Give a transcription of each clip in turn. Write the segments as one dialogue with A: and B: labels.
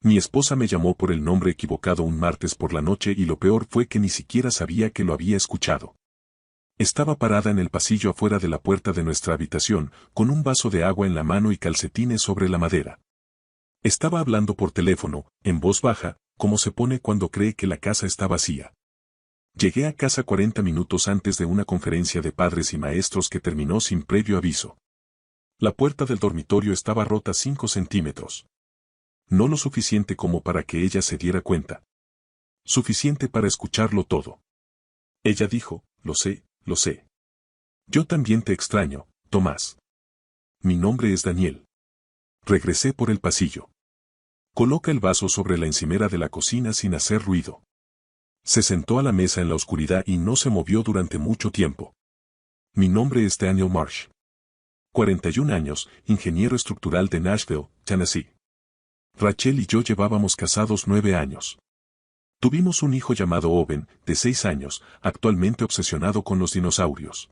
A: Mi esposa me llamó por el nombre equivocado un martes por la noche y lo peor fue que ni siquiera sabía que lo había escuchado. Estaba parada en el pasillo afuera de la puerta de nuestra habitación, con un vaso de agua en la mano y calcetines sobre la madera. Estaba hablando por teléfono, en voz baja, como se pone cuando cree que la casa está vacía. Llegué a casa 40 minutos antes de una conferencia de padres y maestros que terminó sin previo aviso. La puerta del dormitorio estaba rota 5 centímetros. No lo suficiente como para que ella se diera cuenta. Suficiente para escucharlo todo. Ella dijo, lo sé, lo sé. Yo también te extraño, Tomás. Mi nombre es Daniel. Regresé por el pasillo. Coloca el vaso sobre la encimera de la cocina sin hacer ruido. Se sentó a la mesa en la oscuridad y no se movió durante mucho tiempo. Mi nombre es Daniel Marsh. 41 años, ingeniero estructural de Nashville, Tennessee. Rachel y yo llevábamos casados 9 años. Tuvimos un hijo llamado Owen, de 6 años, actualmente obsesionado con los dinosaurios.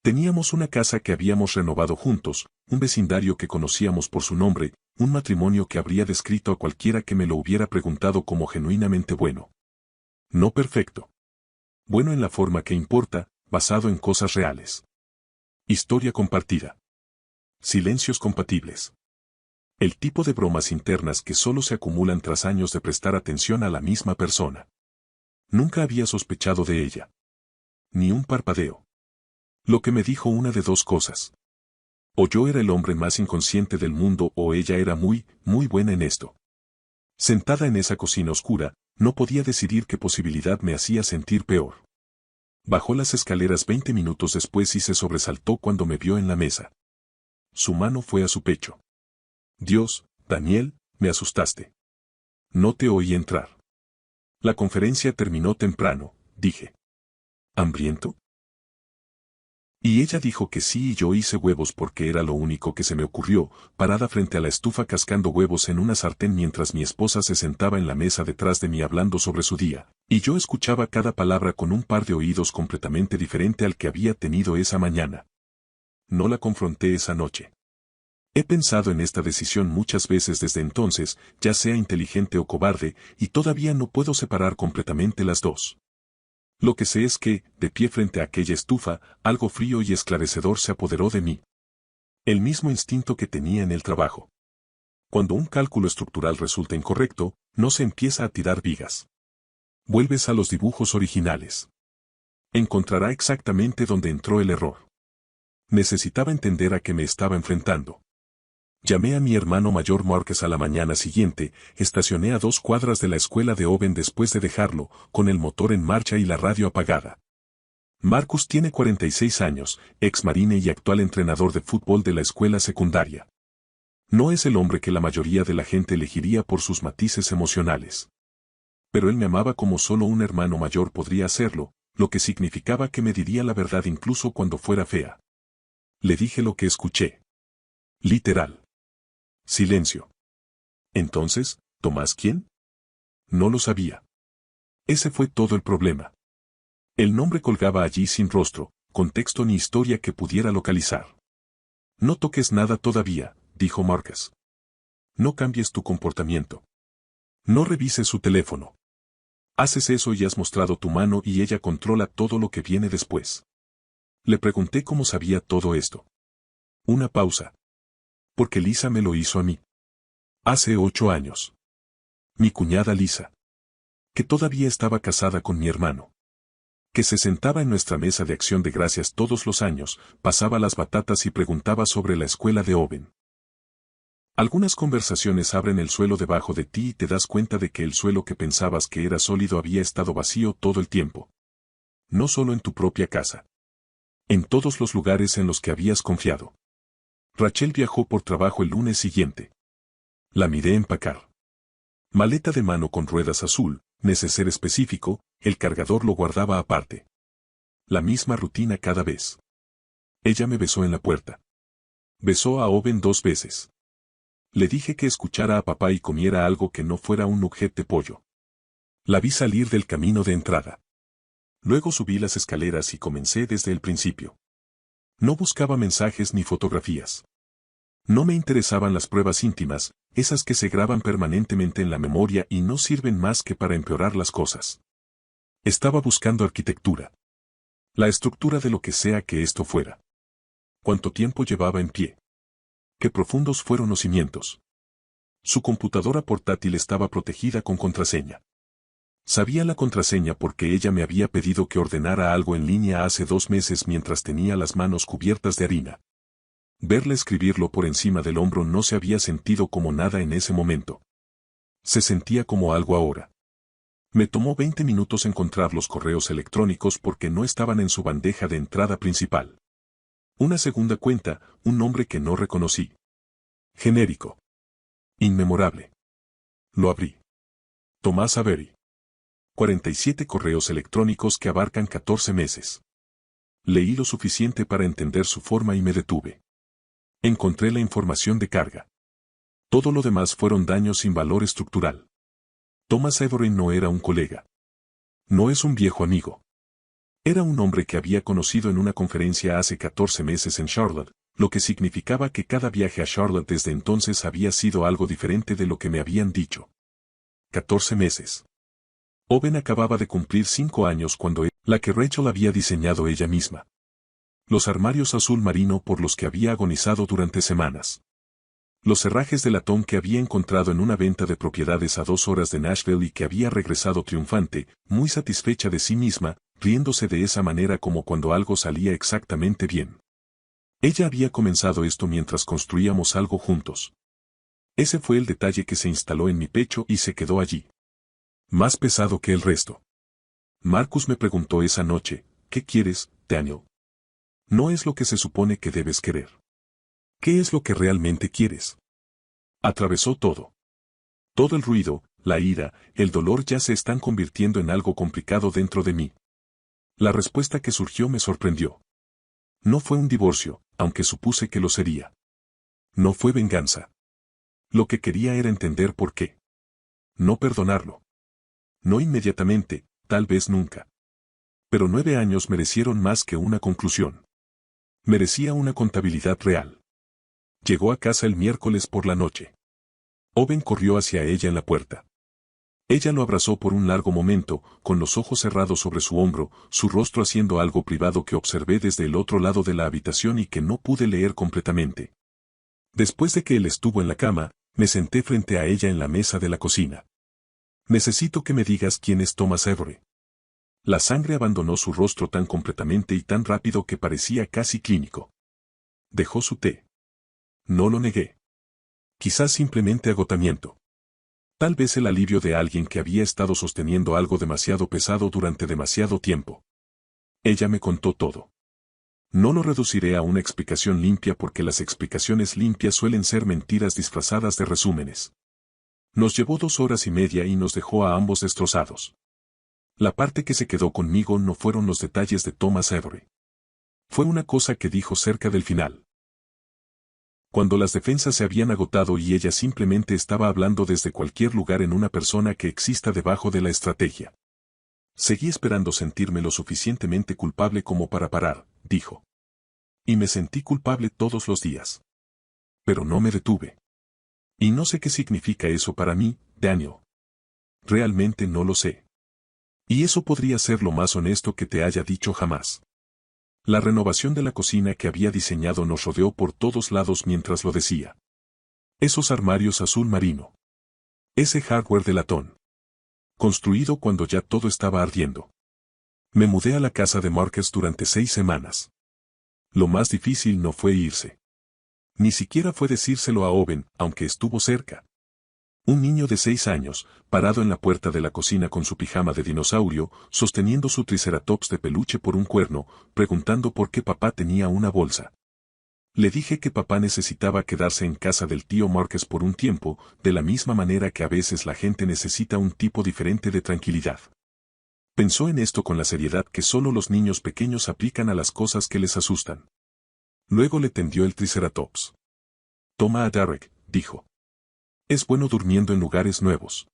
A: Teníamos una casa que habíamos renovado juntos, un vecindario que conocíamos por su nombre, un matrimonio que habría descrito a cualquiera que me lo hubiera preguntado como genuinamente bueno. No perfecto. Bueno en la forma que importa, basado en cosas reales. Historia compartida. Silencios compatibles. El tipo de bromas internas que solo se acumulan tras años de prestar atención a la misma persona. Nunca había sospechado de ella. Ni un parpadeo. Lo que me dijo una de dos cosas. O yo era el hombre más inconsciente del mundo o ella era muy, muy buena en esto. Sentada en esa cocina oscura, no podía decidir qué posibilidad me hacía sentir peor. Bajó las escaleras 20 minutos después y se sobresaltó cuando me vio en la mesa. Su mano fue a su pecho. Dios, Daniel, me asustaste. No te oí entrar. La conferencia terminó temprano, dije. ¿Hambriento? Y ella dijo que sí y yo hice huevos porque era lo único que se me ocurrió, parada frente a la estufa cascando huevos en una sartén mientras mi esposa se sentaba en la mesa detrás de mí hablando sobre su día, y yo escuchaba cada palabra con un par de oídos completamente diferente al que había tenido esa mañana. No la confronté esa noche. He pensado en esta decisión muchas veces desde entonces, ya sea inteligente o cobarde, y todavía no puedo separar completamente las dos. Lo que sé es que, de pie frente a aquella estufa, algo frío y esclarecedor se apoderó de mí. El mismo instinto que tenía en el trabajo. Cuando un cálculo estructural resulta incorrecto, no se empieza a tirar vigas. Vuelves a los dibujos originales. Encontrará exactamente dónde entró el error. Necesitaba entender a qué me estaba enfrentando. Llamé a mi hermano mayor Marcus a la mañana siguiente, estacioné a 2 cuadras de la escuela de Owen después de dejarlo, con el motor en marcha y la radio apagada. Marcus tiene 46 años, ex marine y actual entrenador de fútbol de la escuela secundaria. No es el hombre que la mayoría de la gente elegiría por sus matices emocionales. Pero él me amaba como solo un hermano mayor podría hacerlo, lo que significaba que me diría la verdad incluso cuando fuera fea. Le dije lo que escuché. Literal. Silencio. Entonces, ¿Tomás quién? No lo sabía. Ese fue todo el problema. El nombre colgaba allí sin rostro, contexto ni historia que pudiera localizar. No toques nada todavía, dijo Marcus. No cambies tu comportamiento. No revises su teléfono. Haces eso y has mostrado tu mano y ella controla todo lo que viene después. Le pregunté cómo sabía todo esto. Una pausa. Porque Lisa me lo hizo a mí. Hace 8 años. Mi cuñada Lisa. Que todavía estaba casada con mi hermano. Que se sentaba en nuestra mesa de acción de gracias todos los años, pasaba las batatas y preguntaba sobre la escuela de Owen. Algunas conversaciones abren el suelo debajo de ti y te das cuenta de que el suelo que pensabas que era sólido había estado vacío todo el tiempo. No solo en tu propia casa. En todos los lugares en los que habías confiado. Rachel viajó por trabajo el lunes siguiente. La miré empacar. Maleta de mano con ruedas azul, neceser específico, el cargador lo guardaba aparte. La misma rutina cada vez. Ella me besó en la puerta. Besó a Owen 2 veces. Le dije que escuchara a papá y comiera algo que no fuera un nugget de pollo. La vi salir del camino de entrada. Luego subí las escaleras y comencé desde el principio. No buscaba mensajes ni fotografías. No me interesaban las pruebas íntimas, esas que se graban permanentemente en la memoria y no sirven más que para empeorar las cosas. Estaba buscando arquitectura. La estructura de lo que sea que esto fuera. ¿Cuánto tiempo llevaba en pie? ¿Qué profundos fueron los cimientos? Su computadora portátil estaba protegida con contraseña. Sabía la contraseña porque ella me había pedido que ordenara algo en línea hace 2 meses mientras tenía las manos cubiertas de harina. Verle escribirlo por encima del hombro no se había sentido como nada en ese momento. Se sentía como algo ahora. Me tomó 20 minutos encontrar los correos electrónicos porque no estaban en su bandeja de entrada principal. Una segunda cuenta, un nombre que no reconocí. Genérico. Inmemorable. Lo abrí. Tomás Avery. 47 correos electrónicos que abarcan 14 meses. Leí lo suficiente para entender su forma y me detuve. Encontré la información de carga. Todo lo demás fueron daños sin valor estructural. Thomas Avery no era un colega. No es un viejo amigo. Era un hombre que había conocido en una conferencia hace 14 meses en Charlotte, lo que significaba que cada viaje a Charlotte desde entonces había sido algo diferente de lo que me habían dicho. 14 meses. Owen acababa de cumplir 5 años cuando la que Rachel había diseñado ella misma. Los armarios azul marino por los que había agonizado durante semanas. Los herrajes de latón que había encontrado en una venta de propiedades a 2 horas de Nashville y que había regresado triunfante, muy satisfecha de sí misma, riéndose de esa manera como cuando algo salía exactamente bien. Ella había comenzado esto mientras construíamos algo juntos. Ese fue el detalle que se instaló en mi pecho y se quedó allí. Más pesado que el resto. Marcus me preguntó esa noche, ¿qué quieres, Daniel? No es lo que se supone que debes querer. ¿Qué es lo que realmente quieres? Atravesó todo. Todo el ruido, la ira, el dolor ya se están convirtiendo en algo complicado dentro de mí. La respuesta que surgió me sorprendió. No fue un divorcio, aunque supuse que lo sería. No fue venganza. Lo que quería era entender por qué. No perdonarlo. No inmediatamente, tal vez nunca. Pero 9 años merecieron más que una conclusión. Merecía una contabilidad real. Llegó a casa el miércoles por la noche. Owen corrió hacia ella en la puerta. Ella lo abrazó por un largo momento, con los ojos cerrados sobre su hombro, su rostro haciendo algo privado que observé desde el otro lado de la habitación y que no pude leer completamente. Después de que él estuvo en la cama, me senté frente a ella en la mesa de la cocina. Necesito que me digas quién es Thomas Avery. La sangre abandonó su rostro tan completamente y tan rápido que parecía casi clínico. Dejó su té. No lo negué. Quizás simplemente agotamiento. Tal vez el alivio de alguien que había estado sosteniendo algo demasiado pesado durante demasiado tiempo. Ella me contó todo. No lo reduciré a una explicación limpia porque las explicaciones limpias suelen ser mentiras disfrazadas de resúmenes. Nos llevó 2 horas y media y nos dejó a ambos destrozados. La parte que se quedó conmigo no fueron los detalles de Thomas Avery. Fue una cosa que dijo cerca del final. Cuando las defensas se habían agotado y ella simplemente estaba hablando desde cualquier lugar en una persona que exista debajo de la estrategia. Seguí esperando sentirme lo suficientemente culpable como para parar, dijo. Y me sentí culpable todos los días. Pero no me detuve. Y no sé qué significa eso para mí, Daniel. Realmente no lo sé. Y eso podría ser lo más honesto que te haya dicho jamás. La renovación de la cocina que había diseñado nos rodeó por todos lados mientras lo decía. Esos armarios azul marino. Ese hardware de latón. Construido cuando ya todo estaba ardiendo. Me mudé a la casa de Marcus durante 6 semanas. Lo más difícil no fue irse. Ni siquiera fue decírselo a Owen, aunque estuvo cerca. Un niño de 6 años, parado en la puerta de la cocina con su pijama de dinosaurio, sosteniendo su triceratops de peluche por un cuerno, preguntando por qué papá tenía una bolsa. Le dije que papá necesitaba quedarse en casa del tío Marcus por un tiempo, de la misma manera que a veces la gente necesita un tipo diferente de tranquilidad. Pensó en esto con la seriedad que solo los niños pequeños aplican a las cosas que les asustan. Luego le tendió el triceratops. Toma a Derek, dijo. Es bueno durmiendo en lugares nuevos.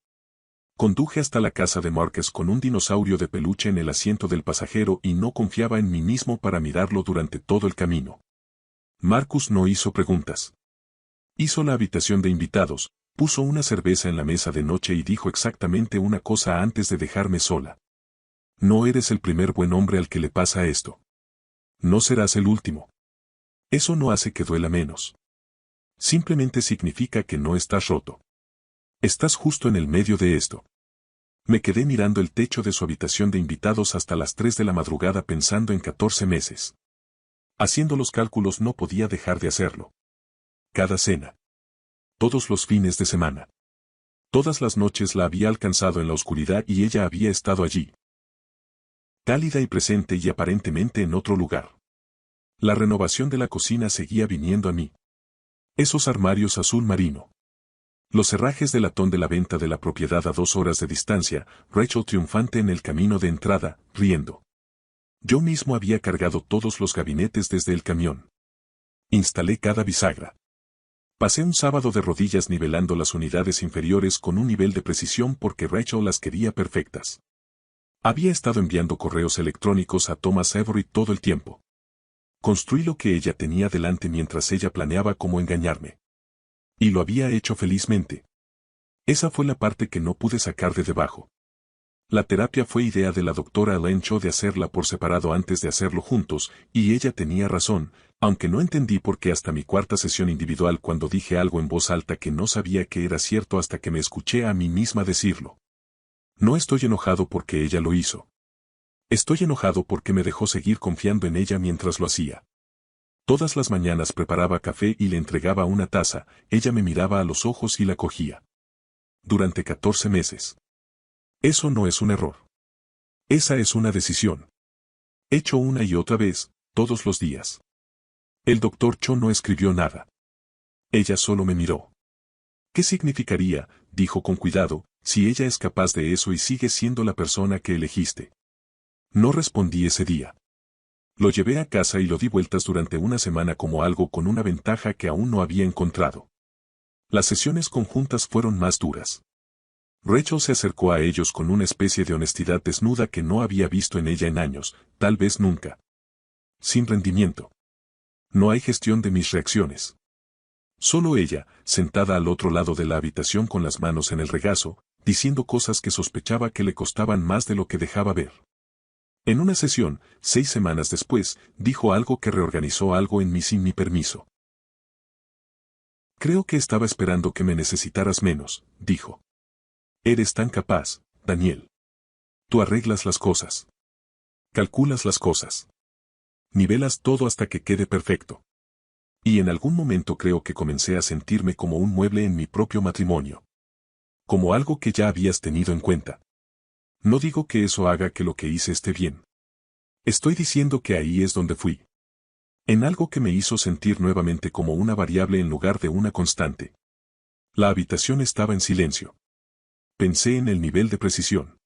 A: Conduje hasta la casa de Marcus con un dinosaurio de peluche en el asiento del pasajero y no confiaba en mí mismo para mirarlo durante todo el camino. Marcus no hizo preguntas. Hizo la habitación de invitados, puso una cerveza en la mesa de noche y dijo exactamente una cosa antes de dejarme sola. No eres el primer buen hombre al que le pasa esto. No serás el último. Eso no hace que duela menos. Simplemente significa que no estás roto. Estás justo en el medio de esto. Me quedé mirando el techo de su habitación de invitados hasta las 3 de la madrugada pensando en 14 meses. Haciendo los cálculos no podía dejar de hacerlo. Cada cena. Todos los fines de semana. Todas las noches la había alcanzado en la oscuridad y ella había estado allí. Cálida y presente y aparentemente en otro lugar. La renovación de la cocina seguía viniendo a mí. Esos armarios azul marino. Los herrajes de latón de la venta de la propiedad a 2 horas de distancia, Rachel triunfante en el camino de entrada, riendo. Yo mismo había cargado todos los gabinetes desde el camión. Instalé cada bisagra. Pasé un sábado de rodillas nivelando las unidades inferiores con un nivel de precisión porque Rachel las quería perfectas. Había estado enviando correos electrónicos a Thomas Avery todo el tiempo. Construí lo que ella tenía delante mientras ella planeaba cómo engañarme. Y lo había hecho felizmente. Esa fue la parte que no pude sacar de debajo. La terapia fue idea de la doctora Elaine Cho de hacerla por separado antes de hacerlo juntos, y ella tenía razón, aunque no entendí por qué hasta mi 4ª sesión individual cuando dije algo en voz alta que no sabía que era cierto hasta que me escuché a mí misma decirlo. No estoy enojado porque ella lo hizo. Estoy enojado porque me dejó seguir confiando en ella mientras lo hacía. Todas las mañanas preparaba café y le entregaba una taza, ella me miraba a los ojos y la cogía. Durante 14 meses. Eso no es un error. Esa es una decisión. Hecho una y otra vez, todos los días. El doctor Cho no escribió nada. Ella solo me miró. ¿Qué significaría, dijo con cuidado, si ella es capaz de eso y sigue siendo la persona que elegiste? No respondí ese día. Lo llevé a casa y lo di vueltas durante una semana como algo con una ventaja que aún no había encontrado. Las sesiones conjuntas fueron más duras. Rachel se acercó a ellos con una especie de honestidad desnuda que no había visto en ella en años, tal vez nunca. Sin rendimiento. No hay gestión de mis reacciones. Solo ella, sentada al otro lado de la habitación con las manos en el regazo, diciendo cosas que sospechaba que le costaban más de lo que dejaba ver. En una sesión, 6 semanas después, dijo algo que reorganizó algo en mí sin mi permiso. Creo que estaba esperando que me necesitaras menos, dijo. Eres tan capaz, Daniel. Tú arreglas las cosas. Calculas las cosas. Nivelas todo hasta que quede perfecto. Y en algún momento creo que comencé a sentirme como un mueble en mi propio matrimonio. Como algo que ya habías tenido en cuenta. No digo que eso haga que lo que hice esté bien. Estoy diciendo que ahí es donde fui. En algo que me hizo sentir nuevamente como una variable en lugar de una constante. La habitación estaba en silencio. Pensé en el nivel de precisión.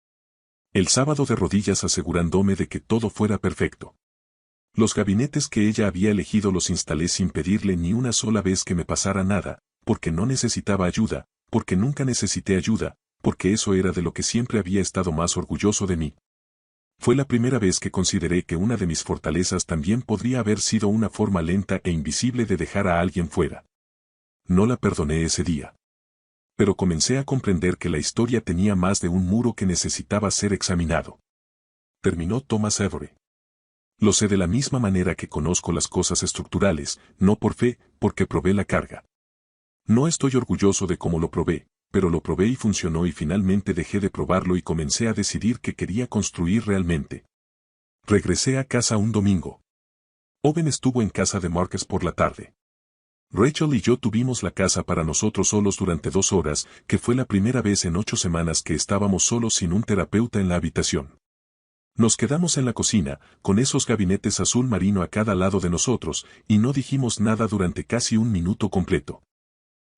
A: El sábado de rodillas asegurándome de que todo fuera perfecto. Los gabinetes que ella había elegido los instalé sin pedirle ni una sola vez que me pasara nada, porque no necesitaba ayuda, porque nunca necesité ayuda, porque eso era de lo que siempre había estado más orgulloso de mí. Fue la primera vez que consideré que una de mis fortalezas también podría haber sido una forma lenta e invisible de dejar a alguien fuera. No la perdoné ese día. Pero comencé a comprender que la historia tenía más de un muro que necesitaba ser examinado. Terminó Thomas Avery. Lo sé de la misma manera que conozco las cosas estructurales, no por fe, porque probé la carga. No estoy orgulloso de cómo lo probé, pero lo probé y funcionó y finalmente dejé de probarlo y comencé a decidir que quería construir realmente. Regresé a casa un domingo. Owen estuvo en casa de Marcus por la tarde. Rachel y yo tuvimos la casa para nosotros solos durante 2 horas, que fue la primera vez en 8 semanas que estábamos solos sin un terapeuta en la habitación. Nos quedamos en la cocina, con esos gabinetes azul marino a cada lado de nosotros, y no dijimos nada durante casi un minuto completo.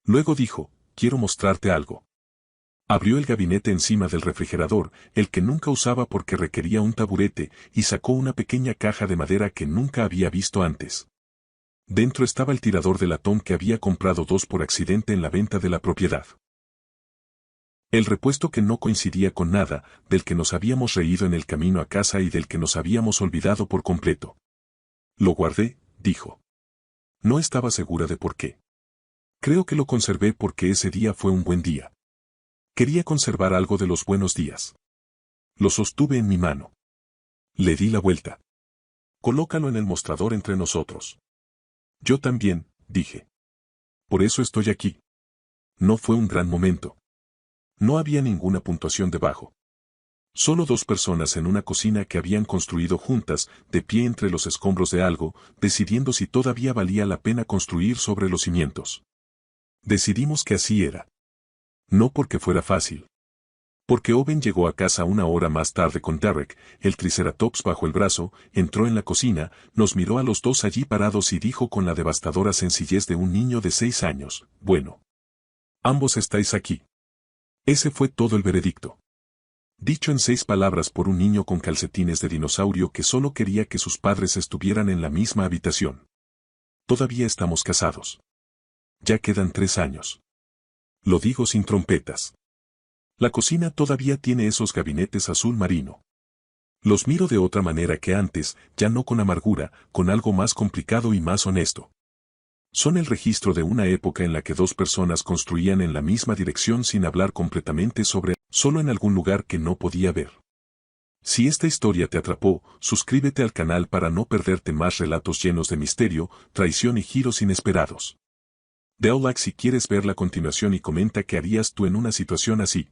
A: Luego dijo, quiero mostrarte algo. Abrió el gabinete encima del refrigerador, el que nunca usaba porque requería un taburete, y sacó una pequeña caja de madera que nunca había visto antes. Dentro estaba el tirador de latón que había comprado 2 por accidente en la venta de la propiedad. El repuesto que no coincidía con nada, del que nos habíamos reído en el camino a casa y del que nos habíamos olvidado por completo. Lo guardé, dijo. No estaba segura de por qué. Creo que lo conservé porque ese día fue un buen día. Quería conservar algo de los buenos días. Lo sostuve en mi mano. Le di la vuelta. Colócalo en el mostrador entre nosotros. Yo también, dije. Por eso estoy aquí. No fue un gran momento. No había ninguna puntuación debajo. Solo dos personas en una cocina que habían construido juntas, de pie entre los escombros de algo, decidiendo si todavía valía la pena construir sobre los cimientos. Decidimos que así era. No porque fuera fácil. Porque Owen llegó a casa una hora más tarde con Derek, el triceratops bajo el brazo, entró en la cocina, nos miró a los dos allí parados y dijo con la devastadora sencillez de un niño de 6 años, bueno. Ambos estáis aquí. Ese fue todo el veredicto. Dicho en 6 palabras por un niño con calcetines de dinosaurio que solo quería que sus padres estuvieran en la misma habitación. Todavía estamos casados. Ya quedan 3 años. Lo digo sin trompetas. La cocina todavía tiene esos gabinetes azul marino. Los miro de otra manera que antes, ya no con amargura, con algo más complicado y más honesto. Son el registro de una época en la que dos personas construían en la misma dirección sin hablar completamente sobre, solo en algún lugar que no podía ver. Si esta historia te atrapó, suscríbete al canal para no perderte más relatos llenos de misterio, traición y giros inesperados. Da like si quieres ver la continuación y comenta qué harías tú en una situación así.